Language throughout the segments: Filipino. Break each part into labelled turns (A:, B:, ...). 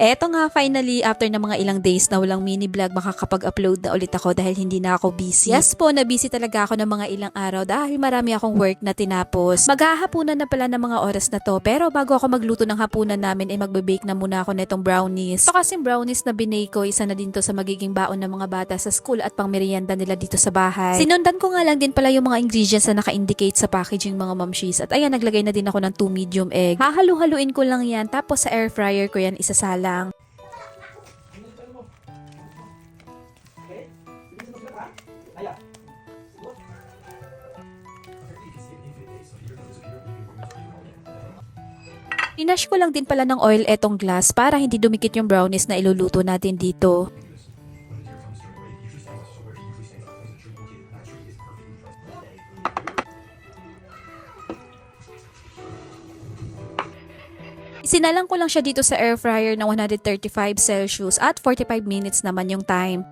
A: Eto nga finally, after na mga ilang days na walang mini vlog, makakapag-upload na ulit ako dahil hindi na ako busy. Yes po, na-busy talaga ako ng mga ilang araw dahil marami akong work na tinapos. Maghahapunan na pala ng mga oras na to, pero bago ako magluto ng hapunan namin ay magbe-bake na muna ako nitong brownies. So kasing brownies na binake ko, isa na din to sa magiging baon ng mga bata sa school at pang merienda nila dito sa bahay. Sinundan ko nga lang din pala yung mga ingredients na naka-indicate sa packaging mga mamshis. At ayan, naglagay na din ako ng 2 medium egg. Hahalu-haluin ko lang yan, tapos sa air fryer ko yan isasalang. Inash ko lang din pala ng oil etong glass para hindi dumikit yung brownies na iluluto natin dito. Isinalang ko lang siya dito sa air fryer na 135 Celsius at 45 minutes naman yung time.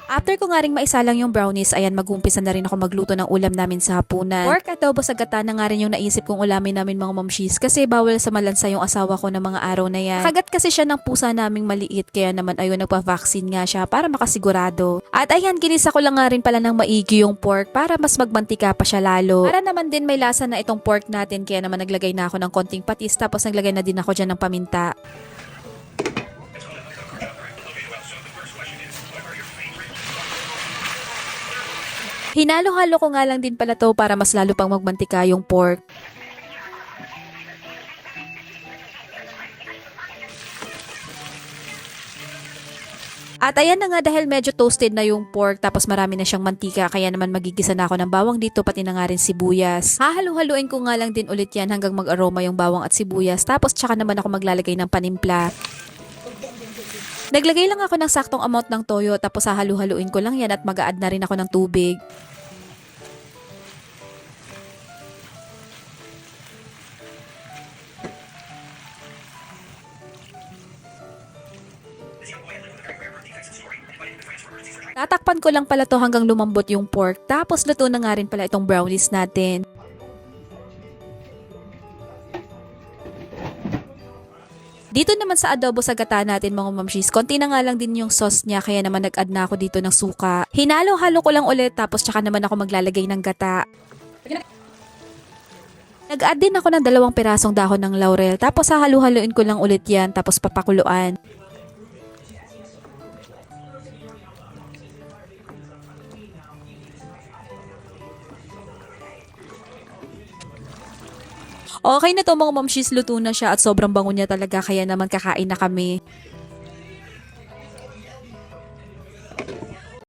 A: After ko nga ring maisalang yung brownies, ayan, mag-umpisa na rin ako magluto ng ulam namin sa hapunan. Pork adobo sa gata na nga rin yung naisip kong ulamin namin mga mamshis kasi bawal sa malansa yung asawa ko ng mga araw na yan. Kagat kasi siya ng pusa naming maliit kaya naman ayun, nagpa-vaccine nga siya para makasigurado. At ayan, ginisa ko lang nga rin pala ng maigi yung pork para mas magmantika pa siya lalo. Para naman din may lasa na itong pork natin kaya naman naglagay na ako ng konting patis tapos naglagay na din ako dyan ng paminta. Hinalo-halo ko nga lang din pala to para mas lalo pang magmantika yung pork. At ayan na nga, dahil medyo toasted na yung pork tapos marami na siyang mantika kaya naman magigisa na ako ng bawang dito pati na nga rin sibuyas. Hahalu-haluin ko nga lang din ulit yan hanggang mag-aroma yung bawang at sibuyas tapos tsaka naman ako maglalagay ng panimpla. Naglagay lang ako ng saktong amount ng toyo tapos hahalu-haluin ko lang yan at mag-a-add na rin ako ng tubig. Tatakpan ko lang pala to hanggang lumambot yung pork tapos luto na nga rin pala itong brownies natin. Dito naman sa adobo sa gata natin mga mamshis, konti na nga lang din yung sauce niya kaya naman nag-add na ako dito ng suka. Hinalo-halo ko lang ulit tapos tsaka naman ako maglalagay ng gata. Nag-add din ako ng 2 pirasong dahon ng laurel tapos hahalu-haluin ko lang ulit yan tapos papakuluan. Okay na to mga mamshis, luto na siya at sobrang bango niya talaga kaya naman kakain na kami.